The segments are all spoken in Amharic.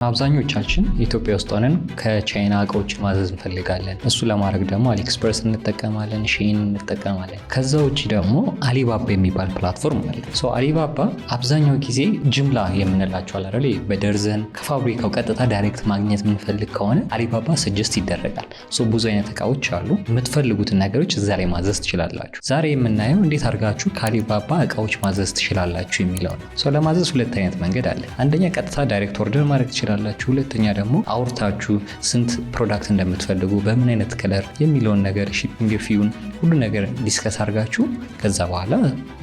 አብዛኞቻችን ኢትዮጵያ ውስጥ ሆነን ከቻይና እቃዎችን ማዘዝ እንፈልጋለን። እሱ ለማድረግ ደግሞ አሊኤክስፕረስ እንጠቀማለን፣ ሼን እንጠቀማለን። ከዛ ውጭ ደግሞ አሊባባ የሚባል ፕላትፎርም አለ። አሊባባ አብዛኛው ጊዜ ጅምላ የምንላቸው አለ በደርዘን ከፋብሪካው ቀጥታ ዳይሬክት ማግኘት የምንፈልግ ከሆነ አሊባባ ሰጀስት ይደረጋል። ብዙ አይነት እቃዎች አሉ። የምትፈልጉትን ነገሮች እዛ ላይ ማዘዝ ትችላላችሁ። ዛሬ የምናየው እንዴት አድርጋችሁ ከአሊባባ እቃዎች ማዘዝ ትችላላችሁ የሚለው ነው። ለማዘዝ ሁለት አይነት መንገድ አለ። አንደኛ ቀጥታ ዳይሬክት ኦርደር ማድረግ ትችላላችሁ። ሁለተኛ ደግሞ አውርታችሁ ስንት ፕሮዳክት እንደምትፈልጉ በምን አይነት ከለር የሚለውን ነገር ሺፒንግ ፊውን ሁሉ ነገር ዲስከስ አድርጋችሁ ከዛ በኋላ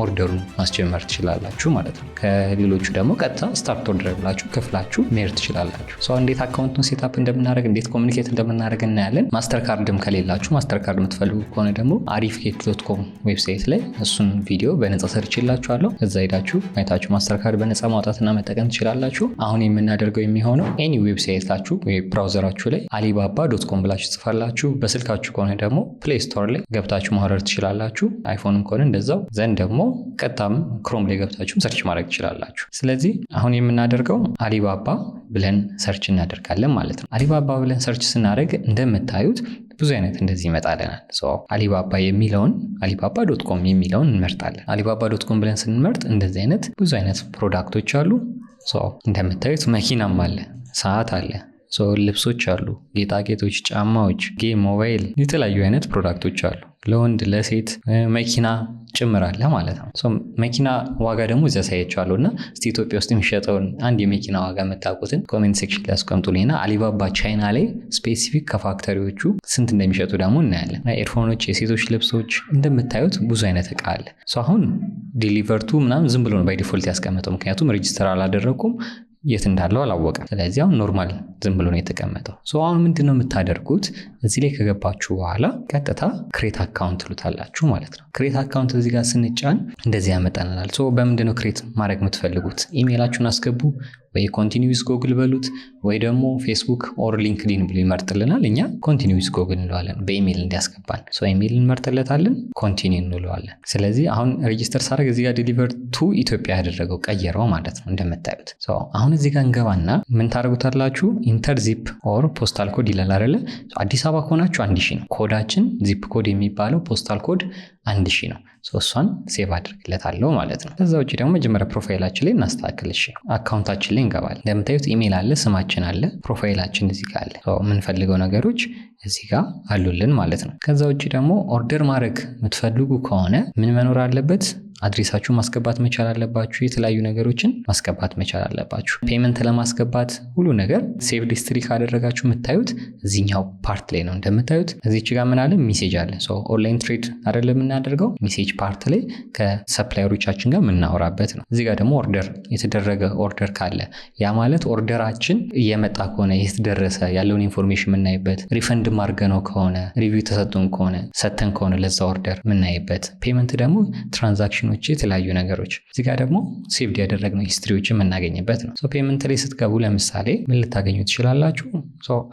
ኦርደሩን ማስጀመር ትችላላችሁ ማለት ነው። ከሌሎቹ ደግሞ ቀጥታ ስታርት ኦርደር ብላችሁ ከፍላችሁ መሄድ ትችላላችሁ። እንዴት አካውንቱን ሴታፕ እንደምናደርግ እንዴት ኮሚኒኬት እንደምናደርግ እናያለን። ማስተር ካርድም ከሌላችሁ ማስተር ካርድ የምትፈልጉ ከሆነ ደግሞ arifcake.com ዌብሳይት ላይ እሱን ቪዲዮ በነጻ ሰርችላችኋለሁ። እዛ ሄዳችሁ አይታችሁ ማስተር ካርድ በነጻ ማውጣትና መጠቀም ትችላላችሁ። አሁን የምናደርገው የሚሆነው ኤኒ ዌብሳይታችሁ ወይ ብራውዘራችሁ ላይ alibaba.com ብላችሁ ጽፋላችሁ። በስልካችሁ ከሆነ ደግሞ ፕሌይ ስቶር ላይ ገብታችሁ ማውረድ ትችላላችሁ። አይፎንም ከሆነ እንደዛው ዘንድ ደግሞ ቀጥታም ክሮም ላይ ገብታችሁ ሰርች ማድረግ ትችላላችሁ። ስለዚህ አሁን የምናደርገው አሊባባ ብለን ሰርች እናደርጋለን ማለት ነው። አሊባባ ብለን ሰርች ስናደርግ እንደምታዩት ብዙ አይነት እንደዚህ ይመጣልናል። አሊባባ የሚለውን alibaba.com የሚለውን እንመርጣለን። alibaba.com ብለን ስንመርጥ እንደዚህ አይነት ብዙ አይነት ፕሮዳክቶች አሉ። እንደምታዩት መኪናም አለ፣ ሰዓት አለ፣ ልብሶች አሉ፣ ጌጣጌጦች፣ ጫማዎች፣ ጌም፣ ሞባይል፣ የተለያዩ አይነት ፕሮዳክቶች አሉ። ለወንድ ለሴት መኪና ጭምር አለ ማለት ነው። መኪና ዋጋ ደግሞ እዚያ ሳያችኋለሁ እና እስቲ ኢትዮጵያ ውስጥ የሚሸጠውን አንድ የመኪና ዋጋ የምታውቁትን ኮሜንት ሴክሽን ላይ አስቀምጡልኝና አሊባባ ቻይና ላይ ስፔሲፊክ ከፋክተሪዎቹ ስንት እንደሚሸጡ ደግሞ እናያለን። ኤርፎኖች፣ የሴቶች ልብሶች እንደምታዩት ብዙ አይነት እቃ አለ። አሁን ዲሊቨርቱ ምናምን ዝም ብሎ ነው ባይ ዲፎልት ያስቀመጠው፣ ምክንያቱም ሬጂስተር አላደረኩም የት እንዳለው አላወቀም። ስለዚህ አሁን ኖርማል ዝም ብሎ ነው የተቀመጠው። አሁን ምንድነው የምታደርጉት? እዚህ ላይ ከገባችሁ በኋላ ቀጥታ ክሬት አካውንት ትሉታላችሁ ማለት ነው። ክሬት አካውንት እዚህ ጋር ስንጫን እንደዚህ ያመጣናል። በምንድነው ክሬት ማድረግ የምትፈልጉት? ኢሜይላችሁን አስገቡ ወይ ኮንቲኒዩስ ጎግል በሉት ወይ ደግሞ ፌስቡክ ኦር ሊንክዲን ብሎ ይመርጥልናል። እኛ ኮንቲኒዩስ ጎግል እንለዋለን በኢሜይል እንዲያስገባን። ኢሜይል እንመርጥለታለን፣ ኮንቲኒዩ እንለዋለን። ስለዚህ አሁን ሬጂስተር ሳደርግ እዚህ ጋር ዴሊቨር ቱ ኢትዮጵያ ያደረገው ቀየረው ማለት ነው እንደምታዩት። አሁን እዚህ ጋር እንገባና ምን ታደርጉታላችሁ? ኢንተር ዚፕ ኦር ፖስታል ኮድ ይላል አይደለ? አዲስ አበባ ከሆናችሁ 1000 ነው ኮዳችን። ዚፕ ኮድ የሚባለው ፖስታል ኮድ 1000 ነው። እሷን ሴቭ አድርግለታለሁ ማለት ነው። ከዛ ውጭ ደግሞ መጀመሪያ ፕሮፋይላችን ላይ እናስተካክል። አካውንታችን ላይ እንገባለን። እንደምታዩት ኢሜይል አለ፣ ስማችን አለ፣ ፕሮፋይላችን እዚህ ጋር አለ። የምንፈልገው ነገሮች እዚህ ጋር አሉልን ማለት ነው። ከዛ ውጭ ደግሞ ኦርደር ማድረግ የምትፈልጉ ከሆነ ምን መኖር አለበት? አድሬሳችሁ ማስገባት መቻል አለባችሁ። የተለያዩ ነገሮችን ማስገባት መቻል አለባችሁ። ፔመንት ለማስገባት ሁሉ ነገር ሴቭ ሂስትሪ ካደረጋችሁ የምታዩት እዚህኛው ፓርት ላይ ነው። እንደምታዩት እዚች ጋር ምን አለ? ሜሴጅ አለ። ኦንላይን ትሬድ አይደለም የምናደርገው፣ ሜሴጅ ፓርት ላይ ከሰፕላየሮቻችን ጋር የምናወራበት ነው። እዚህ ጋር ደግሞ ኦርደር የተደረገ ኦርደር ካለ ያ ማለት ኦርደራችን እየመጣ ከሆነ የተደረሰ ያለውን ኢንፎርሜሽን የምናይበት፣ ሪፈንድ ማርገነው ከሆነ ሪቪው ተሰጥቶን ከሆነ ሰተን ከሆነ ለዛ ኦርደር የምናይበት፣ ፔመንት ደግሞ ትራንዛክሽን የተለያዩ ነገሮች እዚህ ጋር ደግሞ ሴቭድ ያደረግነው ሂስትሪዎች የምናገኝበት ነው። ፔመንት ላይ ስትገቡ ለምሳሌ ምን ልታገኙ ትችላላችሁ?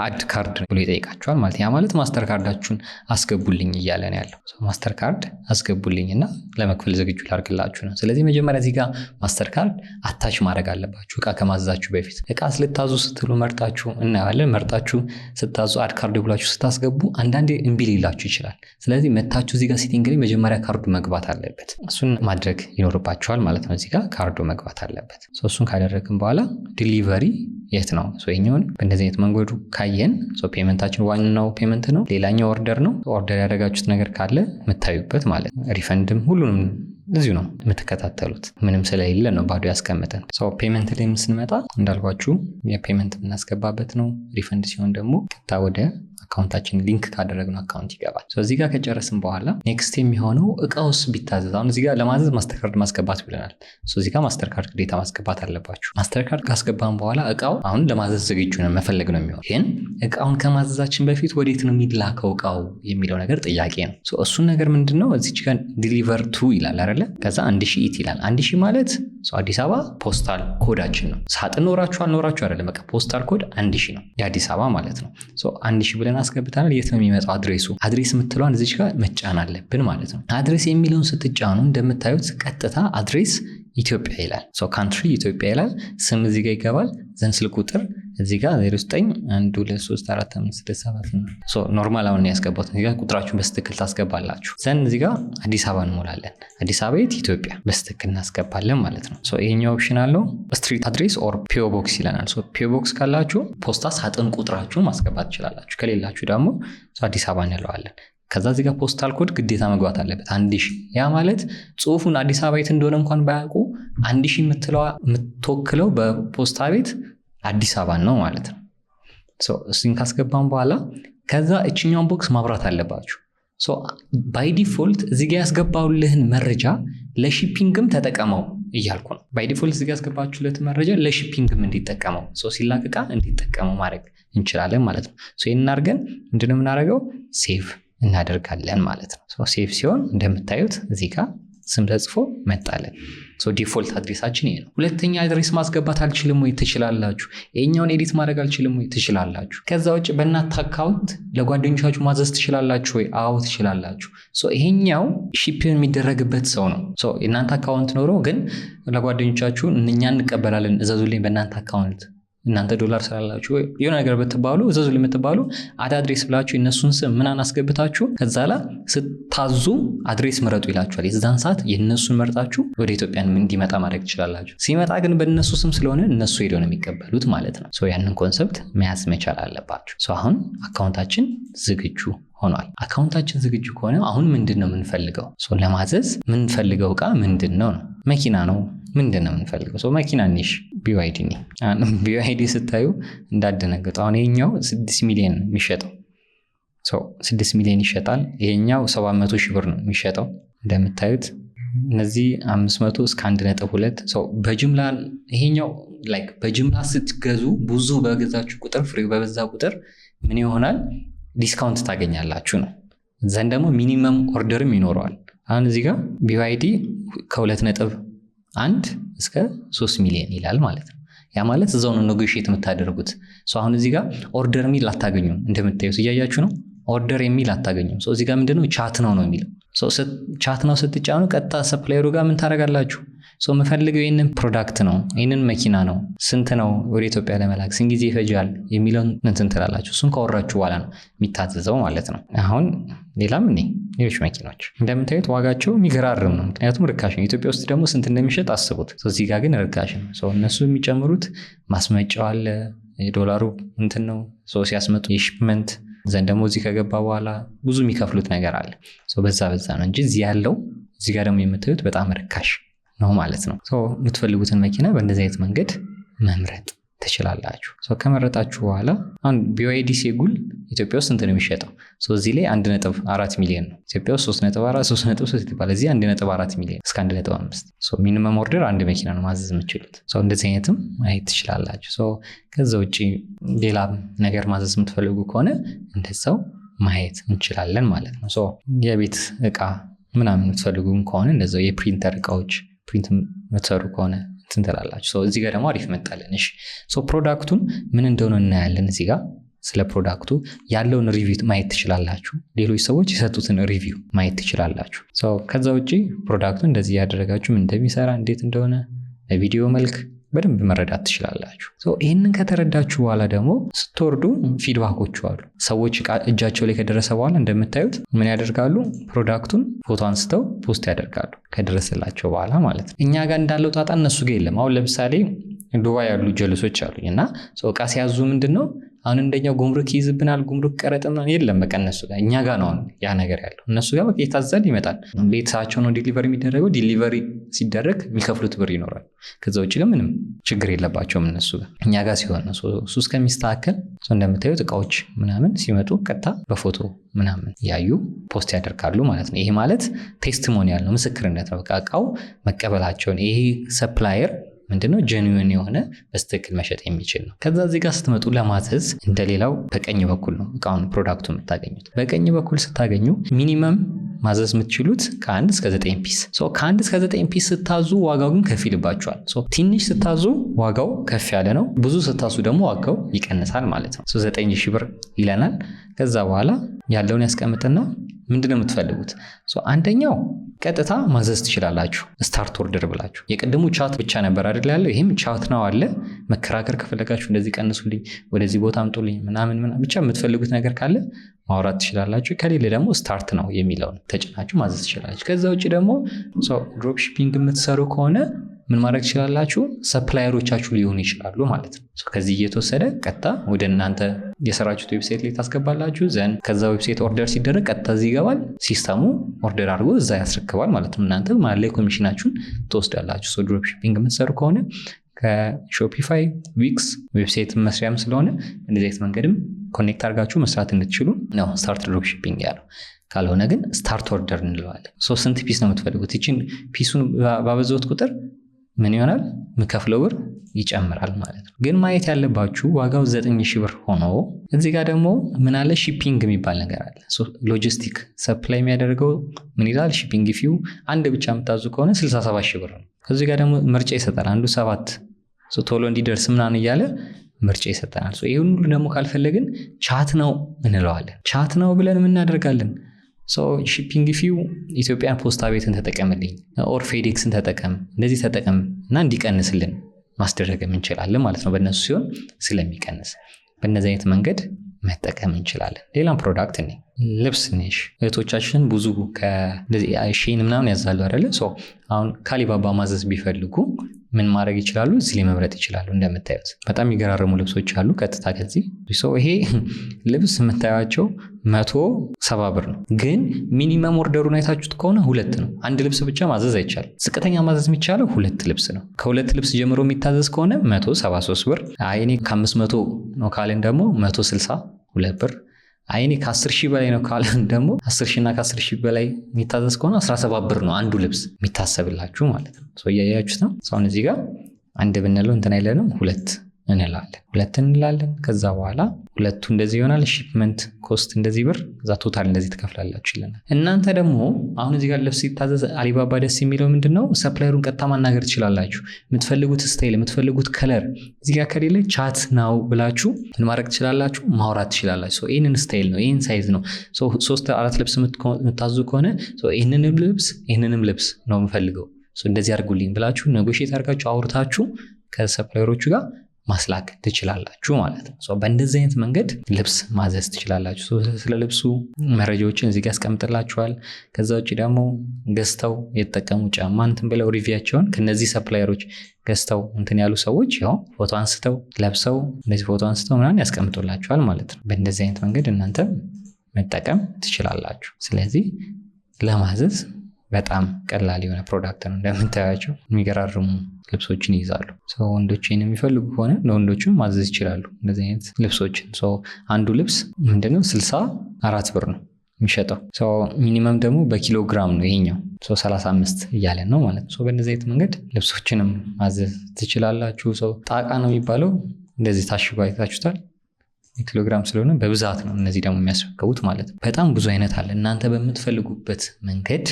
አድ ካርድ ብሎ ይጠይቃችኋል ማለት ያ ማለት ማስተር ካርዳችሁን አስገቡልኝ እያለ ነው ያለው። ማስተር ካርድ አስገቡልኝና ለመክፈል ዝግጁ ላድርግላችሁ ነው። ስለዚህ መጀመሪያ እዚህ ጋር ማስተር ካርድ አታች ማድረግ አለባችሁ እቃ ከማዘዛችሁ በፊት። እቃ ስልታዙ ስትሉ መርጣችሁ እናያለን። መርጣችሁ ስታዙ አድ ካርድ ብላችሁ ስታስገቡ አንዳንዴ እምቢ ሊላችሁ ይችላል። ስለዚህ መታችሁ እዚህ ጋር ሴቲንግ ላይ መጀመሪያ ካርዱ መግባት አለበት። እሱን ማድረግ ይኖርባቸዋል ማለት ነው። እዚህ ጋር ካርዶ መግባት አለበት። እሱን ካደረግን በኋላ ዲሊቨሪ የት ነው? ይሄኛውን በእንደዚህ አይነት መንገዱ ካየን ፔመንታችን ዋናው ፔመንት ነው፣ ሌላኛው ኦርደር ነው። ኦርደር ያደረጋችሁት ነገር ካለ የምታዩበት ማለት ነው። ሪፈንድም ሁሉንም እዚሁ ነው የምትከታተሉት። ምንም ስለሌለ ነው ባዶ ያስቀምጠን። ፔመንት ላይ ስንመጣ እንዳልኳችሁ የፔመንት የምናስገባበት ነው። ሪፈንድ ሲሆን ደግሞ ቀጥታ ወደ አካውንታችን ሊንክ ካደረግነው አካውንት ይገባል። እዚህ ጋር ከጨረስን በኋላ ኔክስት የሚሆነው እቃውስ ቢታዘዝ፣ አሁን እዚህ ጋር ለማዘዝ ማስተር ካርድ ማስገባት ብለናል። እዚህ ጋር ማስተር ካርድ ግዴታ ማስገባት አለባችሁ። ማስተር ካርድ ካስገባን በኋላ እቃው አሁን ለማዘዝ ዝግጁ ነው መፈለግ ነው የሚሆን። ግን እቃውን ከማዘዛችን በፊት ወዴት ነው የሚላከው እቃው የሚለው ነገር ጥያቄ ነው። እሱን ነገር ምንድነው እዚች ጋር ዲሊቨር ቱ ይላል አይደለ? ከዛ 1000 ኢት ይላል። 1000 ማለት አዲስ አበባ ፖስታል ኮዳችን ነው። ሳጥን ኖራችሁ አልኖራችሁ አይደለም፣ በቃ ፖስታል ኮድ 1000 ነው የአዲስ አበባ ማለት ነው። 1000 ብለን አስገብተናል። የት ነው የሚመጣው? አድሬሱ አድሬስ የምትለዋን እዚች ጋር መጫን አለብን ማለት ነው። አድሬስ የሚለውን ስትጫኑ እንደምታዩት ቀጥታ አድሬስ ኢትዮጵያ ይላል። ካንትሪ ኢትዮጵያ ይላል። ስም እዚህ ጋር ይገባል። ዘን ስልክ ቁጥር እዚህ ጋር 0912345678 ኖርማል አሁን ያስገባሁት እዚህ ጋር ቁጥራችሁን በስትክክል ታስገባላችሁ። ዘን እዚህ ጋር አዲስ አበባ እንሞላለን። አዲስ አበባ ኢትዮጵያ በስትክክል እናስገባለን ማለት ነው። ይሄኛው ኦፕሽን አለው ስትሪት አድሬስ ኦር ፒኦ ቦክስ ይለናል። ፒኦ ቦክስ ካላችሁ ፖስታ ሳጥን ቁጥራችሁን ማስገባት ትችላላችሁ። ከሌላችሁ ደግሞ አዲስ አበባ እንለዋለን። ከዛ እዚህ ጋር ፖስታል ኮድ ግዴታ መግባት አለበት 1000። ያ ማለት ጽሁፉን አዲስ አበባ የት እንደሆነ እንኳን ባያውቁ 1000 የምትወክለው በፖስታ ቤት አዲስ አበባ ነው ማለት ነው። እሱን ካስገባን በኋላ ከዛ እችኛውን ቦክስ ማብራት አለባችሁ። ባይ ዲፎልት እዚህ ጋር ያስገባውልህን መረጃ ለሺፒንግም ተጠቀመው እያልኩ ነው። ባይ ዲፎልት እዚህ ጋር ያስገባችሁለት መረጃ ለሺፒንግም እንዲጠቀመው ሲላቅቃ እንዲጠቀመው ማድረግ እንችላለን ማለት ነው። ይህን አድርገን ምንድነው የምናደርገው? ሴቭ እናደርጋለን ማለት ነው። ሴቭ ሲሆን እንደምታዩት እዚህ ጋር ስም ተጽፎ መጣለን። ዲፎልት አድሬሳችን ይሄ ነው። ሁለተኛ አድሬስ ማስገባት አልችልም ወይ? ትችላላችሁ። ይሄኛውን ኤዲት ማድረግ አልችልም ወይ? ትችላላችሁ። ከዛ ውጭ በእናንተ አካውንት ለጓደኞቻችሁ ማዘዝ ትችላላችሁ ወይ? አዎ ትችላላችሁ። ይሄኛው ሺፕ የሚደረግበት ሰው ነው። የእናንተ አካውንት ኖሮ ግን ለጓደኞቻችሁ እኛ እንቀበላለን እዘዙልኝ በእናንተ አካውንት እናንተ ዶላር ስላላችሁ የሆነ ነገር ብትባሉ እዘዙ ልምትባሉ አድሬስ ብላችሁ የነሱን ስም ምናን አስገብታችሁ ከዛ ላይ ስታዙ አድሬስ ምረጡ ይላችኋል። የዛን ሰዓት የነሱን መርጣችሁ ወደ ኢትዮጵያ እንዲመጣ ማድረግ ትችላላችሁ። ሲመጣ ግን በእነሱ ስም ስለሆነ እነሱ ሄደው ነው የሚቀበሉት ማለት ነው። ያንን ኮንሰፕት መያዝ መቻል አለባችሁ። አሁን አካውንታችን ዝግጁ ሆኗል። አካውንታችን ዝግጁ ከሆነ አሁን ምንድን ነው የምንፈልገው? ለማዘዝ የምንፈልገው እቃ ምንድን ነው? መኪና ነው። ምንድን ነው የምንፈልገው? መኪና ኒሽ ቢዋይዲ ኒ ቢዋይዲ ስታዩ እንዳደነገጡ። አሁን ይሄኛው 6 ሚሊዮን የሚሸጠው 6 ሚሊዮን ይሸጣል። ይሄኛው 700 ሺህ ብር ነው የሚሸጠው። እንደምታዩት እነዚህ 500 እስከ 1.2 በጅምላ ይሄኛው ላይክ በጅምላ ስትገዙ ብዙ በገዛችሁ ቁጥር ፍሬው በበዛ ቁጥር ምን ይሆናል? ዲስካውንት ታገኛላችሁ ነው። ዘንድ ደግሞ ሚኒመም ኦርደርም ይኖረዋል። አሁን እዚህ ጋር ቢዋይዲ ከ2.1 እስከ 3 ሚሊዮን ይላል ማለት ነው። ያ ማለት እዛው ነው ኔጎሺዬት የምታደርጉት። አሁን እዚህ ጋር ኦርደር የሚል አታገኙም። እንደምታዩት እያያችሁ ነው። ኦርደር የሚል አታገኙም። እዚህ ጋር ምንድነው? ቻት ነው የሚለው። ቻት ነው ስትጫኑ ቀጥታ ሰፕላየሩ ጋር ምን ታደርጋላችሁ? የምፈልገው ይህንን ፕሮዳክት ነው፣ ይህንን መኪና ነው፣ ስንት ነው ወደ ኢትዮጵያ ለመላክ ስንት ጊዜ ይፈጃል የሚለውን እንትን ትላላችሁ። እሱን ካወራችሁ በኋላ ነው የሚታዘዘው ማለት ነው። አሁን ሌላም ሌሎች መኪናዎች እንደምታዩት ዋጋቸው የሚገራርም ነው፣ ምክንያቱም ርካሽ ነው። ኢትዮጵያ ውስጥ ደግሞ ስንት እንደሚሸጥ አስቡት። እዚህ ጋር ግን ርካሽ ነው። እነሱ የሚጨምሩት ማስመጫው አለ፣ የዶላሩ እንትን ነው ሲያስመጡ የሺፕመንት ዘንድ ደግሞ እዚህ ከገባ በኋላ ብዙ የሚከፍሉት ነገር አለ። በዛ ነው እንጂ እዚህ ያለው እዚህ ጋር ደግሞ የምታዩት በጣም ርካሽ ነው ማለት ነው። የምትፈልጉትን መኪና በእንደዚህ አይነት መንገድ መምረጥ ትችላላችሁ። ከመረጣችሁ በኋላ አሁን ቢዋይዲ ሴጉል ኢትዮጵያ ውስጥ ስንት ነው የሚሸጠው? እዚህ ላይ 1.4 ሚሊዮን ነው። ኢትዮጵያ ውስጥ 3.4 3.3 ይባላል። እዚህ 1.4 ሚሊዮን እስከ 1.5። ሚኒመም ኦርደር አንድ መኪና ነው ማዘዝ የምትችሉት። እንደዚህ አይነትም ማየት ትችላላችሁ። ከዛ ውጭ ሌላ ነገር ማዘዝ የምትፈልጉ ከሆነ እንደዛው ማየት እንችላለን ማለት ነው። የቤት እቃ ምናምን የምትፈልጉ ከሆነ እንደዛው የፕሪንተር እቃዎች ፕሪንት የምትሰሩ ከሆነ ትንተላላችሁ። እዚህ ጋር ደግሞ አሪፍ መጣለን። እሺ ፕሮዳክቱን ምን እንደሆነ እናያለን። እዚህ ጋር ስለ ፕሮዳክቱ ያለውን ሪቪው ማየት ትችላላችሁ። ሌሎች ሰዎች የሰጡትን ሪቪው ማየት ትችላላችሁ። ከዛ ውጭ ፕሮዳክቱ እንደዚህ ያደረጋችሁ ምን እንደሚሰራ እንዴት እንደሆነ በቪዲዮ መልክ በደንብ መረዳት ትችላላችሁ። ይህንን ከተረዳችሁ በኋላ ደግሞ ስትወርዱ ፊድባኮቹ አሉ። ሰዎች እጃቸው ላይ ከደረሰ በኋላ እንደምታዩት ምን ያደርጋሉ? ፕሮዳክቱን ፎቶ አንስተው ፖስት ያደርጋሉ ከደረሰላቸው በኋላ ማለት ነው። እኛ ጋር እንዳለው ጣጣ እነሱ ጋር የለም። አሁን ለምሳሌ ዱባይ ያሉ ጀለሶች አሉኝ እና እቃ ሲያዙ ምንድን ነው አሁን እንደኛው ጉምሩክ ይይዝብናል፣ ጉምሩክ ቀረጥም የለም። በቃ እነሱ ጋር እኛ ጋር ነው ያ ነገር ያለው። እነሱ ጋር በቃ የታዘዘ ይመጣል። ቤተሰባቸው ነው ዲሊቨሪ የሚደረገው። ዲሊቨሪ ሲደረግ የሚከፍሉት ብር ይኖራል። ከዛ ውጭ ግን ምንም ችግር የለባቸውም እነሱ ጋር። እኛ ጋር ሲሆን ነው እሱ እስከሚስተካከል እንደምታዩት እቃዎች ምናምን ሲመጡ ቀጥታ በፎቶ ምናምን ያዩ ፖስት ያደርጋሉ ማለት ነው። ይሄ ማለት ቴስቲሞኒያል ነው፣ ምስክርነት ነው። በቃ እቃው መቀበላቸውን ይሄ ሰፕላየር ምንድነው ጀኒዩን የሆነ በስትክክል መሸጥ የሚችል ነው። ከዛ እዚህ ጋር ስትመጡ ለማዘዝ እንደሌላው በቀኝ በኩል ነው እቃውን ፕሮዳክቱ የምታገኙት። በቀኝ በኩል ስታገኙ ሚኒመም ማዘዝ የምትችሉት ከ1 እስከ 9 ፒስ። ከ1 እስከ 9 ፒስ ስታዙ ዋጋው ግን ከፍ ይልባቸዋል። ትንሽ ስታዙ ዋጋው ከፍ ያለ ነው፣ ብዙ ስታዙ ደግሞ ዋጋው ይቀንሳል ማለት ነው። 9000 ብር ይለናል። ከዛ በኋላ ያለውን ያስቀምጥና ምንድነው የምትፈልጉት? አንደኛው ቀጥታ ማዘዝ ትችላላችሁ ስታርት ኦርደር ብላችሁ። የቀደሙ ቻት ብቻ ነበር አይደል ያለው፣ ይሄም ቻት ነው አለ። መከራከር ከፈለጋችሁ እንደዚህ ቀንሱልኝ፣ ወደዚህ ቦታ አምጡልኝ ምናምን ብቻ የምትፈልጉት ነገር ካለ ማውራት ትችላላችሁ። ከሌለ ደግሞ ስታርት ነው የሚለውን ተጭናችሁ ማዘዝ ትችላላችሁ። ከዛ ውጭ ደግሞ ድሮፕ ሺፒንግ የምትሰሩ ከሆነ ምን ማድረግ ትችላላችሁ? ሰፕላየሮቻችሁ ሊሆኑ ይችላሉ ማለት ነው። ከዚህ እየተወሰደ ቀጥታ ወደ እናንተ የሰራችሁት ዌብሳይት ላይ ታስገባላችሁ። ዘንድ ከዛ ዌብሳይት ኦርደር ሲደረግ ቀጥታ እዚህ ይገባል። ሲስተሙ ኦርደር አድርጎ እዛ ያስረክባል ማለት ነው። እናንተ ማለት ላይ ኮሚሽናችሁን ትወስዳላችሁ። ድሮፕ ሺፒንግ የምትሰሩ ከሆነ ከሾፒፋይ ዊክስ ዌብሳይት መስሪያም ስለሆነ እንደዚህ አይነት መንገድም ኮኔክት አድርጋችሁ መስራት እንድትችሉ ነው ስታርት ድሮፕ ሺፒንግ ያለው። ካልሆነ ግን ስታርት ኦርደር እንለዋለን። ስንት ፒስ ነው የምትፈልጉት? ይችን ፒሱን ባበዛሁት ቁጥር ምን ይሆናል? የምከፍለው ብር ይጨምራል ማለት ነው። ግን ማየት ያለባችሁ ዋጋው 9,000 ብር ሆኖ እዚህ ጋር ደግሞ ምን አለ? ሺፒንግ የሚባል ነገር አለ። ሎጂስቲክ ሰፕላይ የሚያደርገው ምን ይላል? ሺፒንግ ፊው አንድ ብቻ የምታዙ ከሆነ 67,000 ብር ነው። ከዚህ ጋር ደግሞ ምርጫ ይሰጣል። አንዱ 7 ቶሎ እንዲደርስ ምናምን እያለ ምርጫ ይሰጠናል። ይህን ሁሉ ደግሞ ካልፈለግን ቻት ነው እንለዋለን። ቻት ነው ብለን የምናደርጋለን ሺፒንግ ፊው ኢትዮጵያን ፖስታ ቤትን ተጠቀምልኝ ኦር ፌዴክስን ተጠቀም እንደዚህ ተጠቀም እና እንዲቀንስልን ማስደረግ እንችላለን ማለት ነው። በእነሱ ሲሆን ስለሚቀንስ በእነዚህ አይነት መንገድ መጠቀም እንችላለን። ሌላም ፕሮዳክት እኔ ልብስ ነሽ እህቶቻችን ብዙ ከሺን ምናምን ያዛሉ አይደለ? አሁን ከአሊባባ ማዘዝ ቢፈልጉ ምን ማድረግ ይችላሉ? እዚህ ላይ መምረጥ ይችላሉ። እንደምታዩት በጣም የሚገራርሙ ልብሶች አሉ። ቀጥታ ከዚህ ይሄ ልብስ የምታዩቸው 170 ብር ነው። ግን ሚኒመም ኦርደሩን አይታችሁት ከሆነ 2 ነው። አንድ ልብስ ብቻ ማዘዝ አይቻልም። ዝቅተኛ ማዘዝ የሚቻለው 2 ልብስ ነው። ከ2 ልብስ ጀምሮ የሚታዘዝ ከሆነ 173 ብር። አይኔ ከ500 ነው ካልን ደግሞ 162 ብር። አይኔ ከ10,000 በላይ ነው ካልን ደግሞ 10,000 እና ከ10,000 በላይ የሚታዘዝ ከሆነ 17 ብር ነው አንዱ ልብስ የሚታሰብላችሁ ማለት ነው። እያያችሁት ነው። አሁን እዚህ ጋር አንድ ብንለው እንትን አይለንም፣ 2 እንላለን። ከዛ በኋላ 2 እንደዚህ ይሆናል። ሺፕመንት ኮስት እንደዚህ ብር፣ ከዛ ቶታል እንደዚህ ትከፍላላችሁ ይለናል። እናንተ ደግሞ አሁን እዚህ ጋር ልብስ ሲታዘዝ አሊባባ ደስ የሚለው ምንድነው? ሰፕላየሩን ቀጥታ ማናገር ትችላላችሁ። የምትፈልጉት ስታይል፣ የምትፈልጉት ከለር እዚህ ጋር ከሌለ ቻት ነው ብላችሁ ምን ማድረግ ትችላላችሁ? ማውራት ትችላላችሁ። ይህንን ስታይል ነው፣ ይህን ሳይዝ ነው። 3-4 ልብስ የምታዙ ከሆነ ይህንንም ልብስ ነው የምፈልገው እንደዚህ አድርጉልኝ ብላችሁ ኔጎሽየት አድርጋችሁ አውርታችሁ ከሰፕላየሮቹ ጋር ማስላክ ትችላላችሁ ማለት ነው። በእንደዚህ አይነት መንገድ ልብስ ማዘዝ ትችላላችሁ። ስለ ልብሱ መረጃዎችን እዚህ ጋር ያስቀምጥላችኋል። ከዛ ውጭ ደግሞ ገዝተው የተጠቀሙ ጫማ እንትን ብለው ሪቪያቸውን ከነዚህ ሰፕላየሮች ገዝተው እንትን ያሉ ሰዎች ያው ፎቶ አንስተው ለብሰው እንደዚህ ፎቶ አንስተው ምናምን ያስቀምጡላችኋል ማለት ነው። በእንደዚህ አይነት መንገድ እናንተ መጠቀም ትችላላችሁ። ስለዚህ ለማዘዝ በጣም ቀላል የሆነ ፕሮዳክት ነው። እንደምታያቸው የሚገራርሙ ልብሶችን ይይዛሉ። ወንዶችን የሚፈልጉ ከሆነ ለወንዶችም ማዘዝ ይችላሉ እንደዚህ አይነት ልብሶችን። አንዱ ልብስ ምንድነው 64 ብር ነው የሚሸጠው። ሚኒመም ደግሞ በኪሎግራም ነው ይሄኛው 35 እያለን ነው ማለት ነው። በእንደዚህ አይነት መንገድ ልብሶችንም ማዘዝ ትችላላችሁ። ጣቃ ነው የሚባለው እንደዚህ ታሽጎ አይታችሁታል። ኪሎግራም ስለሆነ በብዛት ነው እነዚህ ደግሞ የሚያስረክቡት ማለት ነው። በጣም ብዙ አይነት አለ። እናንተ በምትፈልጉበት መንገድ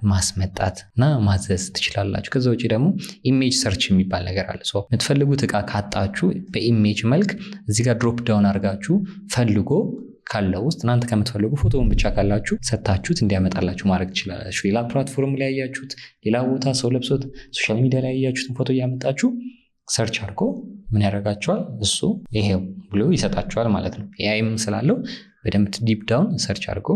ማስመጣት እና ማዘዝ ትችላላችሁ። ከዛ ውጭ ደግሞ ኢሜጅ ሰርች የሚባል ነገር አለ። የምትፈልጉት እቃ ካጣችሁ በኢሜጅ መልክ እዚህ ጋር ድሮፕ ዳውን አድርጋችሁ ፈልጎ ካለው ውስጥ እናንተ ከምትፈልጉ ፎቶውን ብቻ ካላችሁ ሰታችሁት እንዲያመጣላችሁ ማድረግ ትችላላችሁ። ሌላ ፕላትፎርም ላይ ያያችሁት፣ ሌላ ቦታ ሰው ለብሶት ሶሻል ሚዲያ ላይ ያያችሁትን ፎቶ እያመጣችሁ ሰርች አድርጎ ምን ያደርጋችኋል? እሱ ይሄው ብሎ ይሰጣችኋል ማለት ነው። ኤአይም ስላለው በደንብ ዲፕ ዳውን ሰርች አድርጎ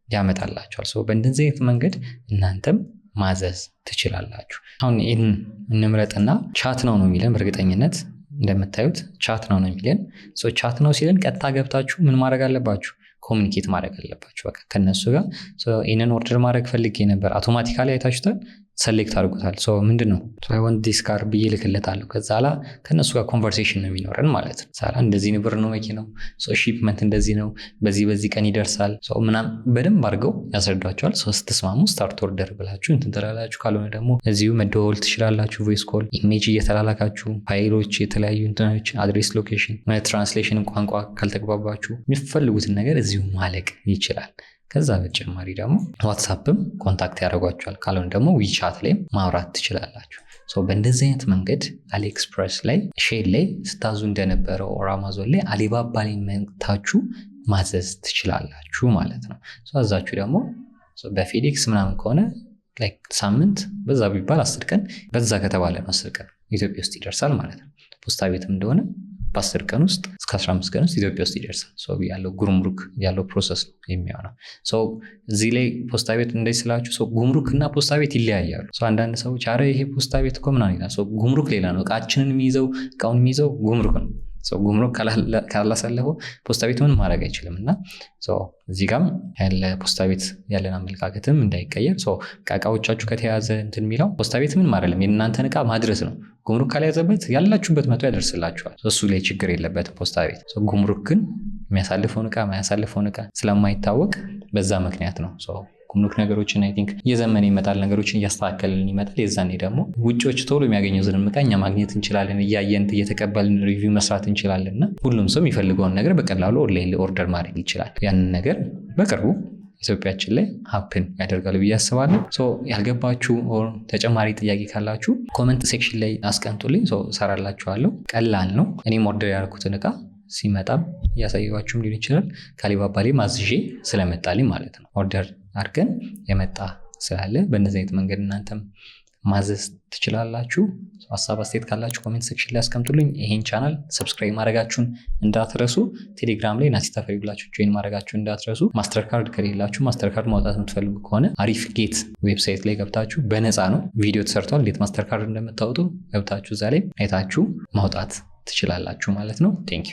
ያመጣላችኋል። በእንደዚህ አይነት መንገድ እናንተም ማዘዝ ትችላላችሁ። አሁን ይህን እንምረጥና ቻት ነው የሚለን በእርግጠኝነት እንደምታዩት ቻት ነው የሚለን። ቻት ነው ሲለን ቀጥታ ገብታችሁ ምን ማድረግ አለባችሁ? ኮሚኒኬት ማድረግ አለባችሁ። በቃ ከነሱ ጋር ይህንን ኦርደር ማድረግ ፈልጌ ነበር። አውቶማቲካሊ አይታችሁታል፣ ሰሌክት አድርጎታል። ምንድን ነው ወንድ ዲስካር ብዬ ልክለታለሁ። ከዛ ላ ከእነሱ ጋር ኮንቨርሴሽን ነው የሚኖረን ማለት ነው። ዛላ እንደዚህ ብር ነው መኪናው፣ ሺፕመንት እንደዚህ ነው፣ በዚህ ቀን ይደርሳል ምናምን በደንብ አድርገው ያስረዷቸዋል። ስትስማሙ ስታርት ኦርደር ብላችሁ እንትን ትላላችሁ። ካልሆነ ደግሞ እዚሁ መደወል ትችላላችሁ። ቮይስ ኮል፣ ኢሜጅ እየተላላካችሁ ፋይሎች፣ የተለያዩ እንትኖች፣ አድሬስ፣ ሎኬሽን፣ ትራንስሌሽን ቋንቋ ካልተግባባችሁ የሚፈልጉትን ነገር እዚሁ ማለቅ ይችላል። ከዛ በተጨማሪ ደግሞ ዋትሳፕም ኮንታክት ያደርጓቸዋል። ካልሆነ ደግሞ ዊቻት ላይ ማውራት ትችላላችሁ። በእንደዚህ አይነት መንገድ አሊኤክስፕረስ ላይ ሼል ላይ ስታዙ እንደነበረው ኦር አማዞን ላይ አሊባባ ላይ መታችሁ ማዘዝ ትችላላችሁ ማለት ነው። አዛችሁ ደግሞ በፌዴክስ ምናምን ከሆነ ሳምንት በዛ ቢባል 10 ቀን በዛ ከተባለ 10 ቀን ኢትዮጵያ ውስጥ ይደርሳል ማለት ነው። ፖስታ ቤትም እንደሆነ በ10 ቀን ውስጥ እስከ 15 ቀን ውስጥ ኢትዮጵያ ውስጥ ይደርሳል። ያለው ጉምሩክ ያለው ፕሮሰስ ነው የሚሆነው። እዚህ ላይ ፖስታ ቤት እንደዚህ ስላችሁ ጉምሩክ እና ፖስታ ቤት ይለያያሉ። አንዳንድ ሰዎች አረ ይሄ ፖስታ ቤት እኮ ምናምን ይላል። ጉምሩክ ሌላ ነው። እቃችንን የሚይዘው እቃውን የሚይዘው ጉምሩክ ነው። ጉምሩክ ካላሳለፈው ፖስታ ቤት ምን ማድረግ አይችልም። እና እዚህ ጋም ያለ ፖስታ ቤት ያለን አመለካከትም እንዳይቀየር እቃዎቻችሁ ከተያዘ እንትን የሚለው ፖስታ ቤት ምን ማድረግም የእናንተን እቃ ማድረስ ነው። ጉምሩክ ካልያዘበት ያላችሁበት መቶ ያደርስላችኋል። እሱ ላይ ችግር የለበትም ፖስታ ቤት። ጉምሩክ ግን የሚያሳልፈውን እቃ ስለማይታወቅ በዛ ምክንያት ነው። ጉምሩክ ነገሮችን አይ ቲንክ እየዘመነ ይመጣል፣ ነገሮችን እያስተካከልን ይመጣል። የዛኔ ደግሞ ውጪዎች ቶሎ የሚያገኙትን እቃ እኛ ማግኘት እንችላለን። እያየን እየተቀበልን ሪቪው መስራት እንችላለን። እና ሁሉም ሰው የሚፈልገውን ነገር በቀላሉ ኦንላይን ላይ ኦርደር ማድረግ ይችላል። ያንን ነገር በቅርቡ ኢትዮጵያችን ላይ ሀፕን ያደርጋሉ ብዬ አስባለሁ። ያልገባችሁ ተጨማሪ ጥያቄ ካላችሁ ኮመንት ሴክሽን ላይ አስቀምጡልኝ፣ እሰራላችኋለሁ። ቀላል ነው። እኔም ኦርደር ያደረኩትን እቃ ሲመጣም እያሳየኋችሁም ሊሆን ይችላል። ከአሊባባ ላይ ማዝዤ ስለመጣልኝ ማለት ነው። ኦርደር አድርገን የመጣ ስላለ በእነዚህ አይነት መንገድ እናንተም ማዘዝ ትችላላችሁ። ሀሳብ አስተያየት ካላችሁ ኮሜንት ሴክሽን ላይ አስቀምጡልኝ። ይሄን ቻናል ሰብስክራይብ ማድረጋችሁን እንዳትረሱ። ቴሌግራም ላይ ናቲ ተፈሪ ብላችሁ ጆይን ማድረጋችሁን እንዳትረሱ። ማስተር ካርድ ከሌላችሁ ማስተር ካርድ ማውጣት የምትፈልጉ ከሆነ አሪፍ ጌት ዌብሳይት ላይ ገብታችሁ በነፃ ነው ቪዲዮ ተሰርቷል። እንዴት ማስተር ካርድ እንደምታወጡ ገብታችሁ እዛ ላይ አይታችሁ ማውጣት ትችላላችሁ ማለት ነው። ቴንክ ዩ